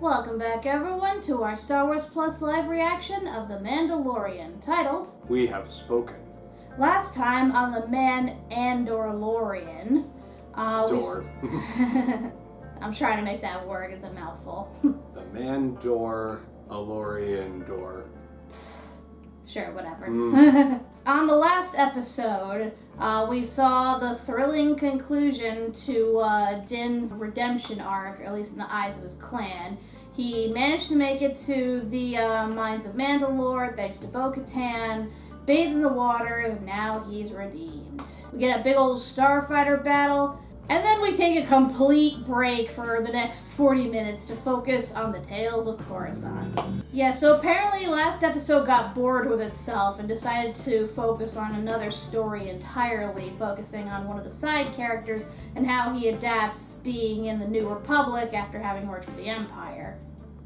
Welcome back, everyone, to our Star Wars Plus live reaction of The Mandalorian, titled We Have Spoken. Last time on the Andorlorian, Door. I'm trying to make that word, it's a mouthful. The Mandalorian door. Sure, whatever. On the last episode, we saw the thrilling conclusion to Din's redemption arc, or at least in the eyes of his clan. He managed to make it to the mines of Mandalore thanks to Bo-Katan, bathed in the waters, and now he's redeemed. We get a big old starfighter battle, and then we take a complete break for the next 40 minutes to focus on the tales of Coruscant. Yeah, so apparently last episode got bored with itself and decided to focus on another story entirely, focusing on one of the side characters and how he adapts being in the New Republic after having worked for the Empire.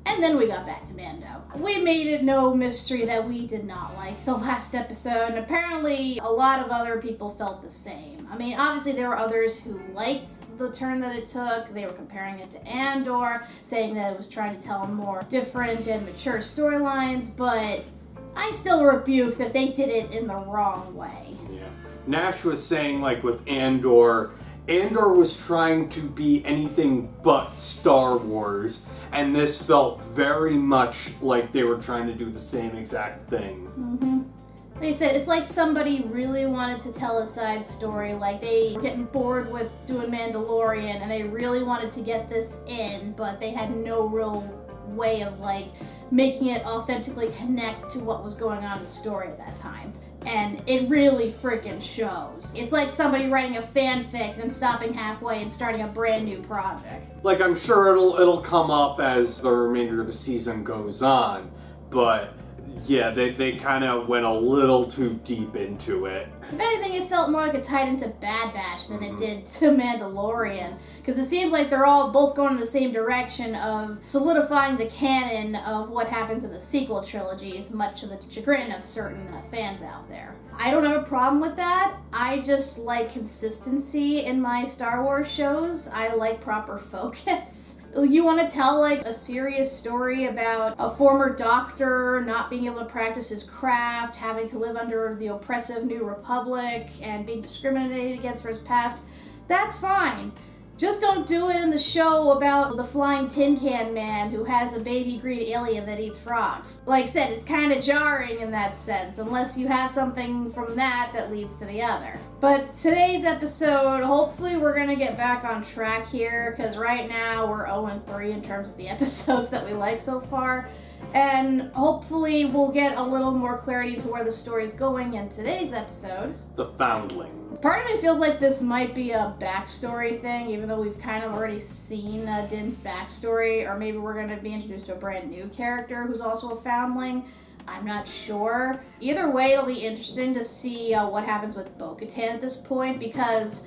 And then we got back to Mando. We made it no mystery that we did not like the last episode, and apparently a lot of other people felt the same. I mean, obviously there were others who liked the turn that it took. They were comparing it to Andor, saying that it was trying to tell more different and mature storylines, but I still rebuke that they did it in the wrong way. Yeah. Nash was saying, like, with Andor was trying to be anything but Star Wars, and this felt very much like they were trying to do the same exact thing. They said it's like somebody really wanted to tell a side story, like they were getting bored with doing Mandalorian and they really wanted to get this in, but they had no real way of like making it authentically connect to what was going on in the story at that time. And it really freaking shows. It's like somebody writing a fanfic, then stopping halfway and starting a brand new project. Like, I'm sure it'll come up as the remainder of the season goes on, but yeah, they kind of went a little too deep into it. If anything, it felt more like it tied into Bad Batch than it did to Mandalorian, because it seems like they're all both going in the same direction of solidifying the canon of what happens in the sequel trilogies, much to the chagrin of certain fans out there. I don't have a problem with that. I just like consistency in my Star Wars shows. I like proper focus. You want to tell like a serious story about a former doctor not being able to practice his craft, having to live under the oppressive New Republic, and being discriminated against for his past, that's fine. Just don't do it in the show about the flying tin can man who has a baby green alien that eats frogs. Like I said, it's kind of jarring in that sense, unless you have something from that leads to the other. But today's episode, hopefully we're going to get back on track here, because right now we're 0-3 in terms of the episodes that we like so far. And hopefully we'll get a little more clarity to where the story's going in today's episode. The Foundling. Part of me feels like this might be a backstory thing, even though we've kind of already seen Din's backstory, or maybe we're going to be introduced to a brand new character who's also a Foundling. I'm not sure. Either way, it'll be interesting to see what happens with Bo-Katan at this point, because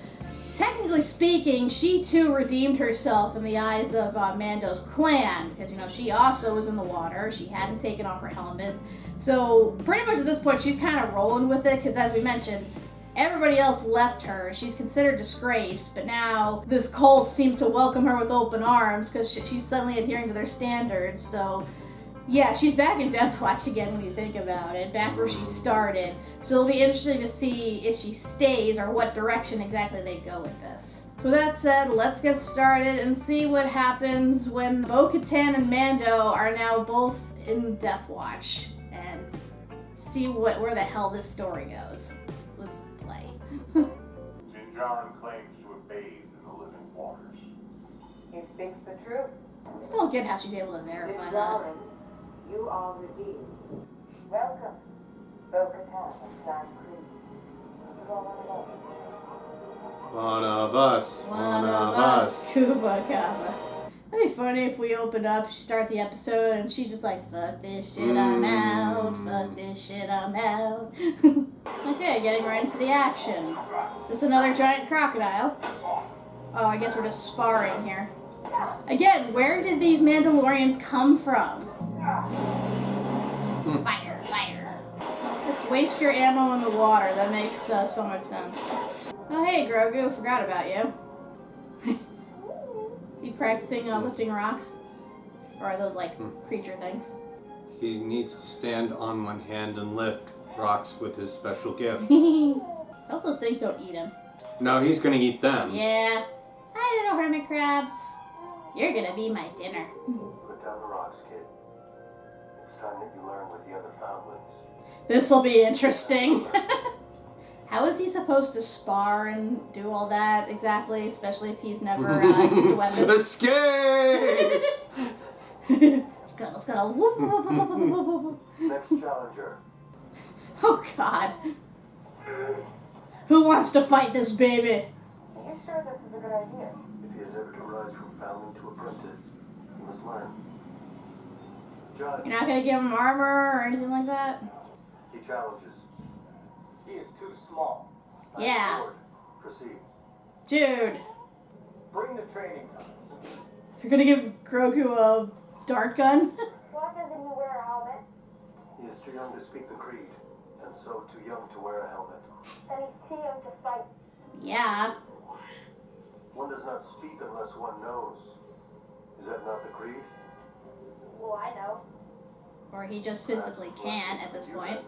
technically speaking, she too redeemed herself in the eyes of Mando's clan, because, you know, she also was in the water. She hadn't taken off her helmet. So pretty much at this point, she's kind of rolling with it, because as we mentioned, everybody else left her. She's considered disgraced, but now this cult seems to welcome her with open arms because she's suddenly adhering to their standards. So yeah, she's back in Death Watch again when you think about it, back where she started. So it'll be interesting to see if she stays or what direction exactly they go with this. With that said, let's get started and see what happens when Bo-Katan and Mando are now both in Death Watch, and see where the hell this story goes. Let's play. Jinjarin claims to have bathed in the living waters. He speaks the truth. Still don't get how she's able to verify that. Jinjarin, you are redeemed. Welcome, Bo-Katan and Clan Creed. You are one of us. One of us. Kuba Kappa. That'd be funny if we open up, start the episode, and she's just like, fuck this shit, I'm out. Fuck this shit, I'm out. Okay, getting right into the action. Is this another giant crocodile? Oh, I guess we're just sparring here. Again, where did these Mandalorians come from? Fire, fire. Just waste your ammo in the water. That makes so much sense. Oh, hey, Grogu. Forgot about you. Is he practicing lifting rocks? Or are those like creature things? He needs to stand on one hand and lift rocks with his special gift. Hope those things don't eat him. No, he's gonna eat them. Yeah. Hi, little hermit crabs. You're gonna be my dinner. Put down the rocks, kid. It's time that you learn with the other Foundlings. This'll be interesting. How is he supposed to spar and do all that exactly, especially if he's never used a weapon? Escape! Scuttle, scuttle. Whoop, whoop, whoop, whoop, whoop, whoop, whoop. Next challenger. Oh, God. Who wants to fight this baby? Are you sure this is a good idea? If he is ever to rise from Foundling to apprentice, he must learn. Judge, You're not going to give him armor or anything like that? he challenges. He is too small. Yeah. Lord, proceed. Dude. Bring the training guns. You're going to give Grogu a dart gun? Why doesn't he wear a helmet? He is too young to speak the creed, and so too young to wear a helmet. Then he's too young to fight. Yeah. One does not speak unless one knows. Is that not the creed? Well, I know. Or he just physically can't at this point.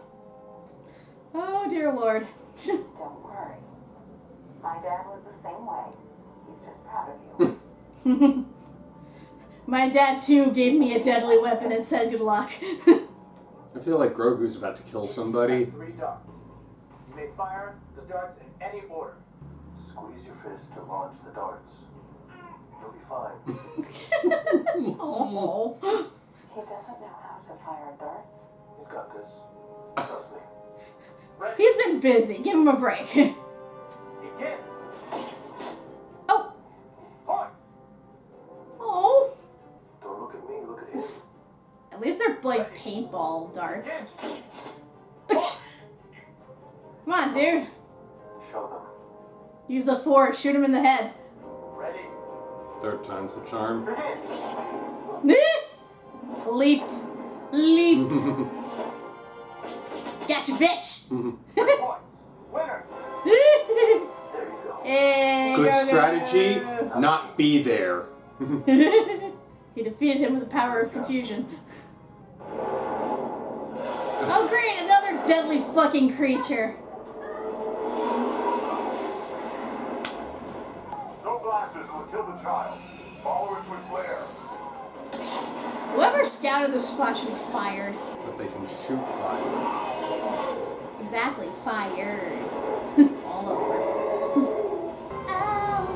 Oh, dear Lord. Don't worry. My dad was the same way. He's just proud of you. My dad, too, gave me a deadly weapon and said good luck. I feel like Grogu's about to kill somebody. 3 darts. You may fire the darts in any order. Squeeze your fist to launch the darts. You'll be fine. Oh. He doesn't know how to fire darts. He's got this. Trust me. Ready? He's been busy. Give him a break. Begin. Oh. Point. Oh. Don't look at me, look at him. At least they're like paintball darts. Begin. Come on, dude. Show them. Use the force. Shoot him in the head. Ready. Third time's the charm. Begin. Leap. Leap. Gotcha, bitch. 3 points. Winner. There you go. Hey, Good Grogu. strategy, not be there. He defeated him with the power of confusion. Oh great, another deadly fucking creature. No blasters will kill the child. Follow it to its lair. Whoever scouted this spot should be fired. But they can shoot fire. Exactly, fired. All over. I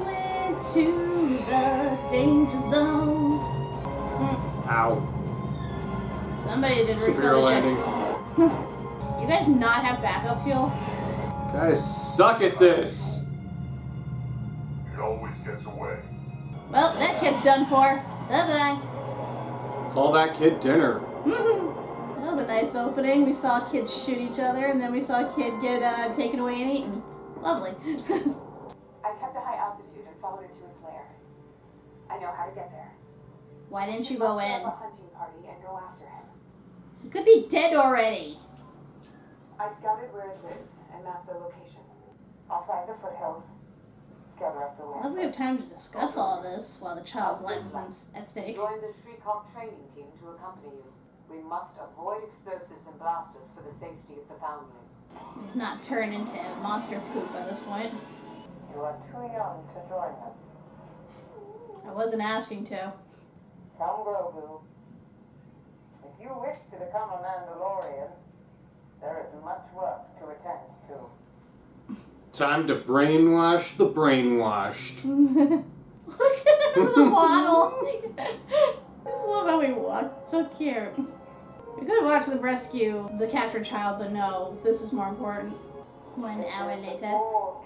went to the danger zone. Ow. Somebody did refill Superhero the landing. jet. You guys not have backup fuel? Guys suck at this. He always gets away. Well, that kid's done for. Bye-bye. Call that kid dinner. That was a nice opening. We saw kids shoot each other, and then we saw a kid get taken away and eaten. Lovely. I kept a high altitude and followed it to its lair. I know how to get there. Why didn't you go must in? have a hunting party and go after him. He could be dead already. I scouted where it lives and mapped the location. I'll flag the foothills. Scout the rest of the I love we have time to discuss all this while the child's life is at stake. Join the Shriekhawk training team to accompany you. We must avoid explosives and blasters for the safety of the Foundling. He's not turned into monster poop by this point. You are too young to join them. I wasn't asking to. Come, Grogu. If you wish to become a Mandalorian, there is much work to attend to. Time to brainwash the brainwashed. Look at him with the waddle. I just love how he walked. So cute. We could watch them rescue the captured child, but no, this is more important. 1 hour later. Forge.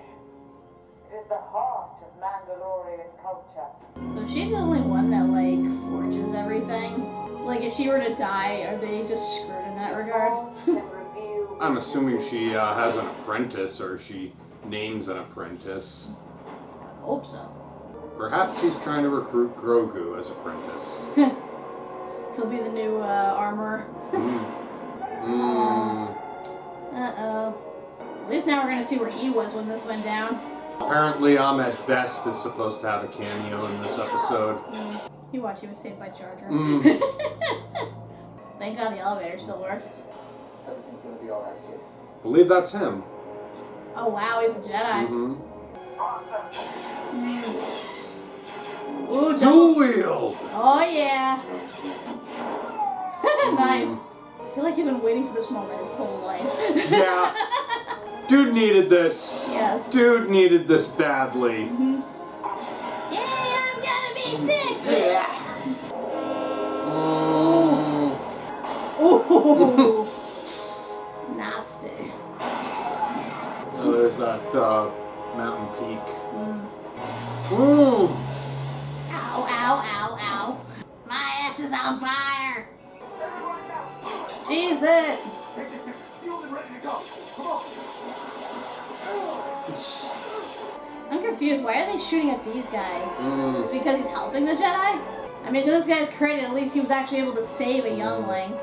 It is the heart of Mandalorian culture. So is she the only one that, like, forges everything? Like, if she were to die, are they just screwed in that regard? Forge can reveal I'm assuming she has an apprentice, or she names an apprentice. I hope so. Perhaps she's trying to recruit Grogu as apprentice. He'll be the new armorer. Uh-oh. At least now we're gonna see where he was when this went down. Apparently Ahmed Best is supposed to have a cameo in this episode. You watch, he was saved by Jar Jar. Mm. Thank God the elevator still works. Everything's gonna be alright, kid. Believe that's him. Oh wow, he's a Jedi. Mm-hmm. Ooh, Dual wield! Oh yeah. Nice. I feel like he's been waiting for this moment his whole life. Yeah. Dude needed this. Yes. Dude needed this badly. Mm-hmm. Yay, I'm gonna be sick! Ooh. Nasty. Oh, there's that mountain peak. Ow, ow, ow, ow. My ass is on fire. Jesus. Fueled and ready to go. Come on. I'm confused. Why are they shooting at these guys? Mm. Is it because he's helping the Jedi? I mean, to this guy's credit, at least he was actually able to save a youngling.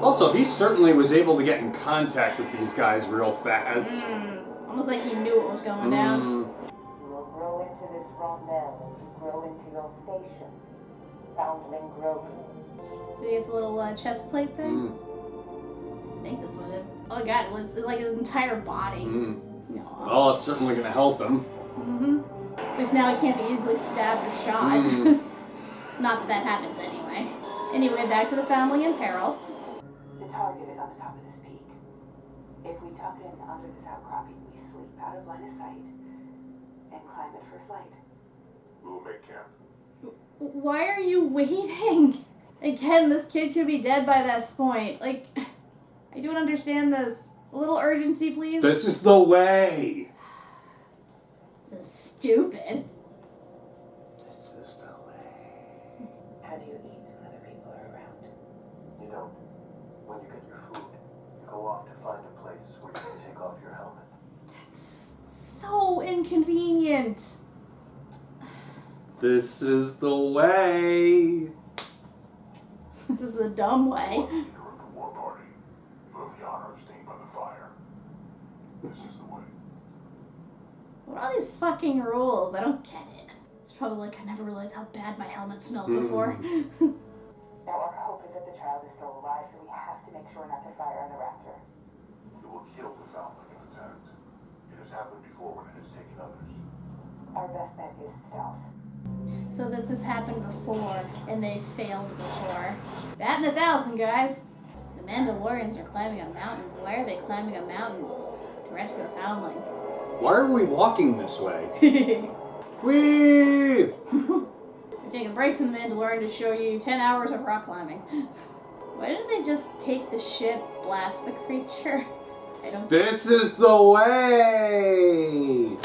Also, he certainly was able to get in contact with these guys real fast. Almost like he knew what was going down. You will grow into this rondel as you grow into your station. Foundling Grogu. So he gets a little chest plate thing. I think that's what it is. Oh my god, it's like his entire body. No. Well, it's certainly going to help him. At least now he can't be easily stabbed or shot. Not that that happens anyway. Anyway, back to the Foundling in peril. The target is on the top of this peak. If we tuck in under this outcropping, we sleep out of line of sight and climb at first light. We will make camp. Why are you waiting? Again, this kid could be dead by this point. Like, I don't understand this. A little urgency, please. This is the way. This is stupid. This is the way. How do you eat when other people are around? You don't. When you get your food, you go off to find a place where you can take off your helmet. That's so inconvenient. This is the way. This is the dumb way. Leader of the war party. You have the honor of staying by the fire. This is the way. What are all these fucking rules? I don't get it. It's probably like I never realized how bad my helmet smelled before. Now our hope is that the child is still alive, so we have to make sure not to fire on the raptor. You will kill the Foundling if attacked. It has happened before when it has taken others. Our best bet is stealth. So this has happened before, and they failed before. Bat in 1,000, guys. The Mandalorians are climbing a mountain. Why are they climbing a mountain? To rescue a Foundling. Why are we walking this way? Whee! We're taking a break from the Mandalorian to show you 10 hours of rock climbing. Why didn't they just take the ship, blast the creature? I don't. This is the way!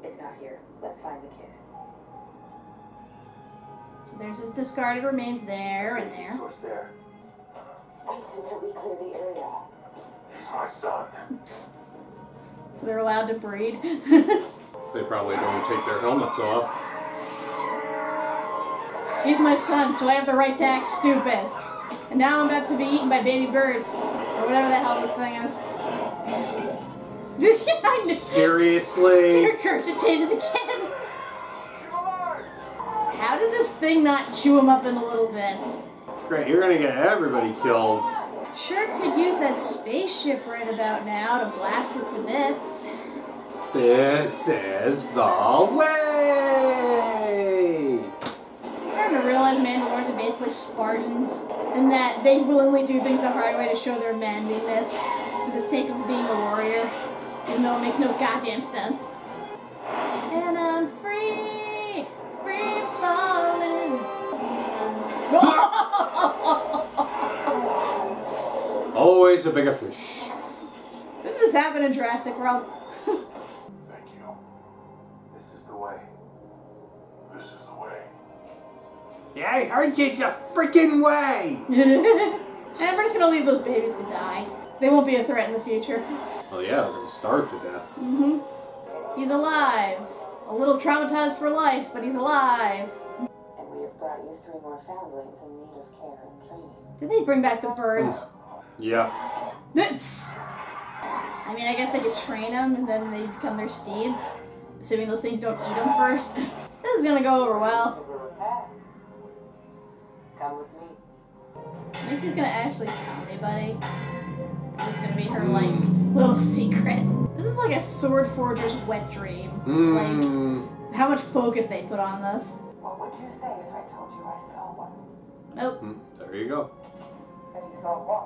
It's not here. Let's find the kid. So there's his discarded remains there and there. Source there. Wait until we clear the area. He's my son. So they're allowed to breed. They probably don't take their helmets off. He's my son, so I have the right to act stupid. And now I'm about to be eaten by baby birds. Or whatever the hell this thing is. I knew. Seriously? You regurgitated the kid. How did this thing not chew him up into little bits? Great, you're gonna get everybody killed. Sure could use that spaceship right about now to blast it to bits. This is the way! I'm starting to realize Mandalorians are basically Spartans, and that they willingly do things the hard way to show their manliness for the sake of being a warrior, even though it makes no goddamn sense. And I'm free, free falling. Always a bigger fish. Didn't this happen in Jurassic World? Thank you. This is the way. This is the way. Yeah, I heard you the freaking way! And we're just gonna leave those babies to die. They won't be a threat in the future. Oh yeah, they're gonna starve to death. He's alive. A little traumatized for life, but he's alive. And we have brought you 3 more foundlings in need of care and training. Did they bring back the birds? Yeah. I mean, I guess they could train them and then they become their steeds. Assuming those things don't eat them first. This is gonna go over well. Under attack. come with me. I think she's gonna actually tell anybody. It's gonna be her, like, little secret. This is like a sword forger's wet dream. Like, how much focus they put on this. What would you say if I told you I saw one? Nope. There you go. That you saw what?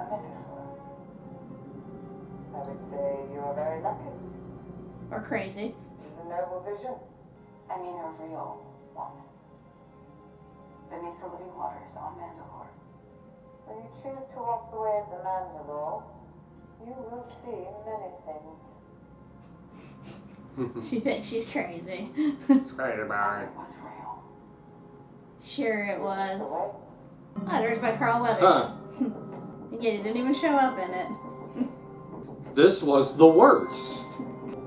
A mythosaur. I would say you are very lucky. Or crazy. It's a noble vision. I mean a real one. Beneath the living waters on Mandalore. When you choose to walk the way of the Mandalore, you will see many things. She thinks she's crazy. Right about It was real. Sure it was. The way? Oh, there's my Carl Weathers. Huh. And yet he didn't even show up in it. This was the worst.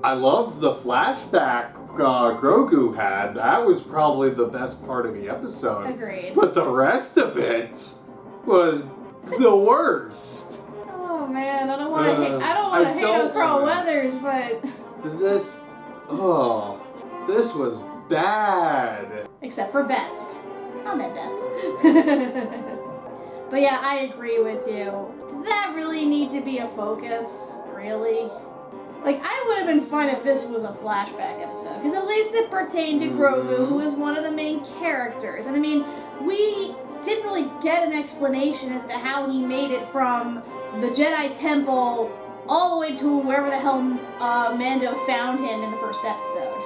I love the flashback Grogu had. That was probably the best part of the episode. Agreed. But the rest of it was the worst. Oh man, I don't want to hate. I don't want to hate don't on Carl wanna. Weathers, but This was bad. except for best. I'm at best. But yeah, I agree with you. Did that really need to be a focus? Really? Like, I would have been fine if this was a flashback episode, because at least it pertained to Grogu, who is one of the main characters. And I mean, we didn't really get an explanation as to how he made it from the Jedi Temple all the way to wherever the hell Mando found him in the first episode.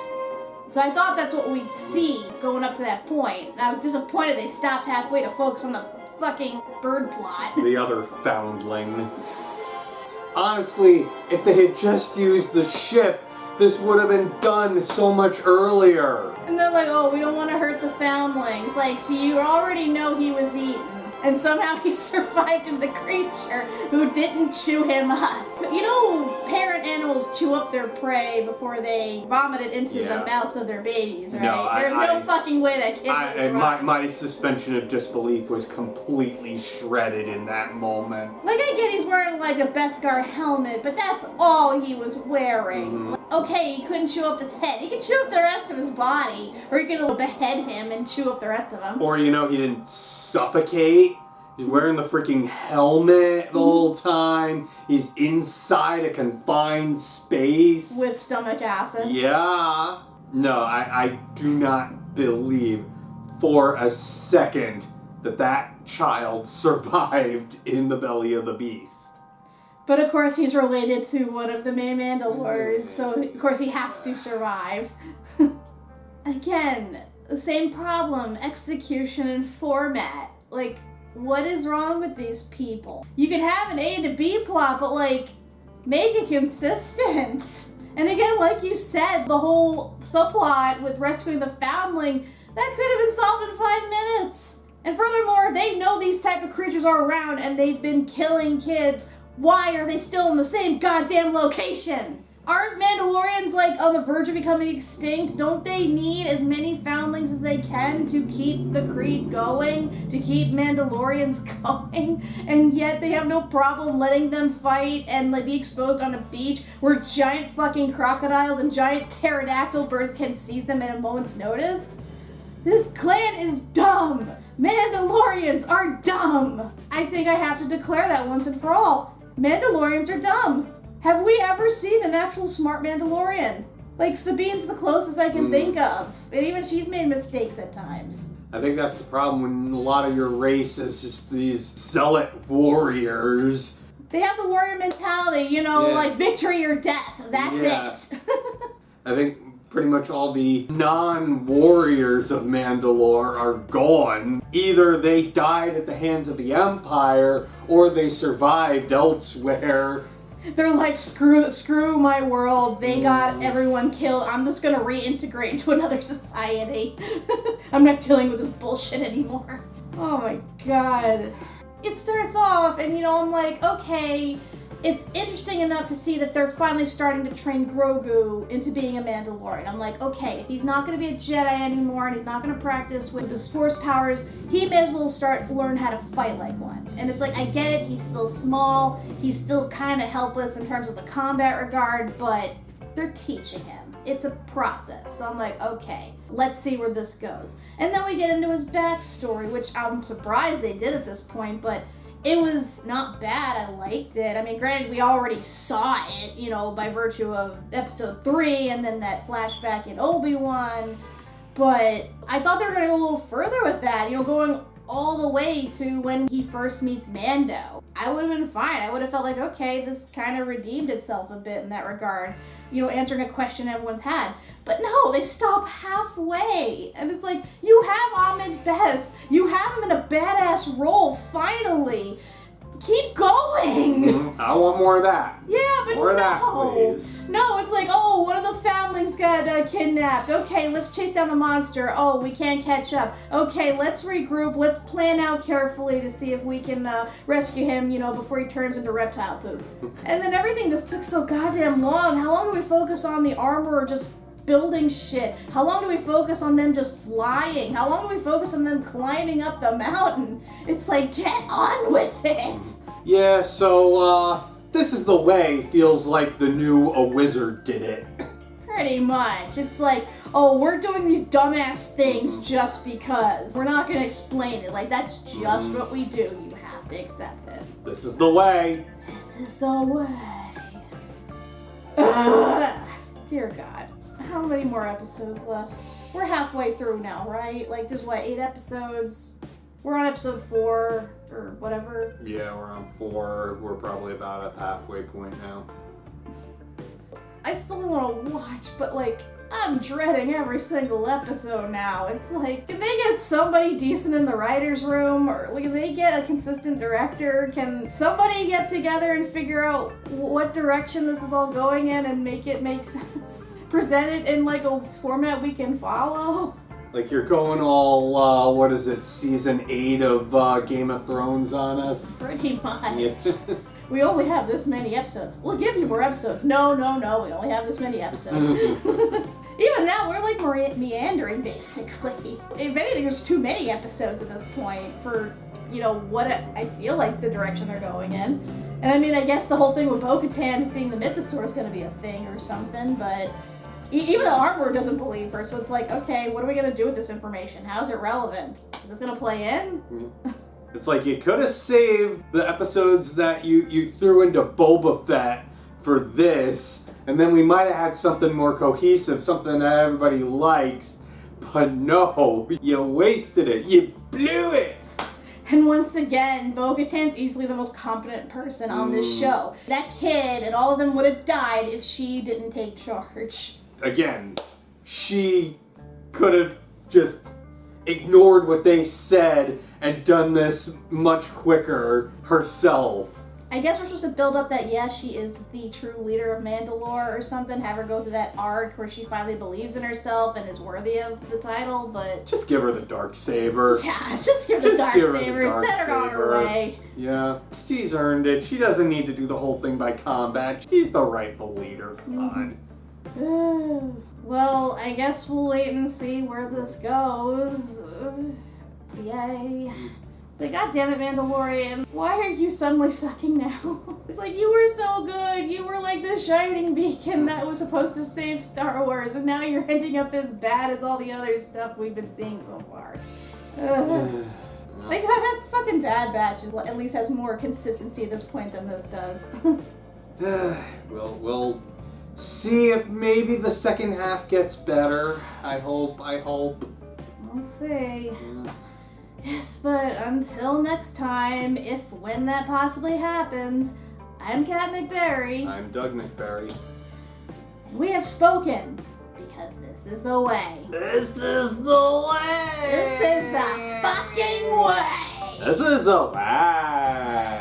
So I thought that's what we'd see going up to that point. And I was disappointed they stopped halfway to focus on the fucking bird plot. The other Foundling. Honestly, if they had just used the ship, this would have been done so much earlier. And they're like, oh, we don't want to hurt the Foundlings. Like, so you already know he was eaten. And somehow he survived in the creature who didn't chew him up. You know, parent animals chew up their prey before they vomit it into the mouths of their babies, right? No, There's no fucking way that kid was and right. my suspension of disbelief was completely shredded in that moment. Like, I get he's wearing, like, a Beskar helmet, but that's all he was wearing. Okay, he couldn't chew up his head. He could chew up the rest of his body, or he could behead him and chew up the rest of him. Or, you know, he didn't suffocate. He's wearing the freaking helmet the whole time. He's inside a confined space. With stomach acid. Yeah. No, I do not believe for a second that child survived in the belly of the beast. But of course he's related to one of the main Mandalorians, so of course he has to survive. Again, the same problem, execution and format. Like, what is wrong with these people? You can have an A to B plot, but like, make it consistent. And again, like you said, the whole subplot with rescuing the Foundling, that could have been solved in 5 minutes. And furthermore, if they know these type of creatures are around and they've been killing kids, why are they still in the same goddamn location? Aren't Mandalorians, like, on the verge of becoming extinct? Don't they need as many Foundlings as they can to keep the creed going? To keep Mandalorians going? And yet they have no problem letting them fight and, like, be exposed on a beach where giant fucking crocodiles and giant pterodactyl birds can seize them at a moment's notice? This clan is dumb! Mandalorians are dumb! I think I have to declare that once and for all. Mandalorians are dumb. Have we ever seen an actual smart Mandalorian? Like, Sabine's the closest I can think of. And even she's made mistakes at times. I think that's the problem when a lot of your race is just these zealot warriors. They have the warrior mentality, you know, like victory or death. That's it. I think pretty much all the non-warriors of Mandalore are gone. Either they died at the hands of the Empire, or they survived elsewhere. They're like, screw my world. They got everyone killed. I'm just gonna reintegrate into another society. I'm not dealing with this bullshit anymore. Oh my god. It starts off and, you know, I'm like, okay, it's interesting enough to see that they're finally starting to train Grogu into being a Mandalorian. I'm like, okay, if he's not going to be a Jedi anymore and he's not going to practice with his Force powers, he may as well learn how to fight like one. And it's like, I get it, he's still small, he's still kind of helpless in terms of the combat regard, but they're teaching him. it's a process. So I'm like, okay, let's see where this goes. And then we get into his backstory, which I'm surprised they did at this point, but it was not bad. I liked it. I mean, granted, we already saw it, you know, by virtue of episode 3 and then that flashback in Obi-Wan. But I thought they were going to go a little further with that, you know, going all the way to when he first meets Mando. I would have been fine. I would have felt like, okay, this kind of redeemed itself a bit in that regard, you know, answering a question everyone's had. But no, they stop halfway. And it's like, you have Ahmed Best. You have him in a badass role, finally. Keep going. I want more of that. Yeah, but more no. of that, please. No, it's like, oh, one of the Foundlings got kidnapped. Okay, let's chase down the monster. Oh, we can't catch up. Okay, let's regroup. Let's plan out carefully to see if we can rescue him, you know, before he turns into reptile poop. And then everything just took so goddamn long. How long do we focus on the armor just building shit? How long do we focus on them just flying? How long do we focus on them climbing up the mountain? It's like, get on with it! Yeah, so, This Is the Way feels like the new A Wizard did it. Pretty much. It's like, oh, we're doing these dumbass things just because. We're not gonna explain it. Like, that's just what we do. You have to accept it. This is the way. This is the way. Ugh. Dear God. How many more episodes left? We're halfway through now, right? Like, there's what, 8 episodes? We're on episode 4, or whatever. Yeah, we're on 4. We're probably about at the halfway point now. I still want to watch, but, like, I'm dreading every single episode now. It's like, can they get somebody decent in the writer's room? Or like, can they get a consistent director? Can somebody get together and figure out what direction this is all going in and make it make sense? Present it in, like, a format we can follow? Like you're going all, what is it, season 8 of Game of Thrones on us? Pretty much. Yes. We only have this many episodes. We'll give you more episodes. No, we only have this many episodes. Even now, we're like meandering, basically. If anything, there's too many episodes at this point for, you know, what I feel like the direction they're going in. And I mean, I guess the whole thing with Bo-Katan seeing the Mythosaur is going to be a thing or something, but even the armorer doesn't believe her, so it's like, okay, what are we going to do with this information? How is it relevant? Is this going to play in? It's like you could have saved the episodes that you threw into Boba Fett for this, and then we might have had something more cohesive, something that everybody likes, but no, you wasted it. You blew it. And once again, Bo-Katan's easily the most competent person on this show. That kid and all of them would have died if she didn't take charge. Again, she could have just ignored what they said and done this much quicker herself. I guess we're supposed to build up that, yes, she is the true leader of Mandalore or something, have her go through that arc where she finally believes in herself and is worthy of the title, but... Just give her the Darksaber. Yeah, just give her the Darksaber, send her on her way. Yeah, she's earned it. She doesn't need to do the whole thing by combat. She's the rightful leader, come on. Well, I guess we'll wait and see where this goes. Yay. Like, God damn it, Mandalorian. Why are you suddenly sucking now? It's like, you were so good. You were like the shining beacon that was supposed to save Star Wars, and now you're ending up as bad as all the other stuff we've been seeing so far. Like, that fucking Bad Batch at least has more consistency at this point than this does. We'll see if maybe the second half gets better. I hope. We'll see. Yes, but until next time, when that possibly happens, I'm Kat MacBerrie. I'm Doug MacBerrie. And we have spoken, because this is the way. This is the way! This is the fucking way! This is the way!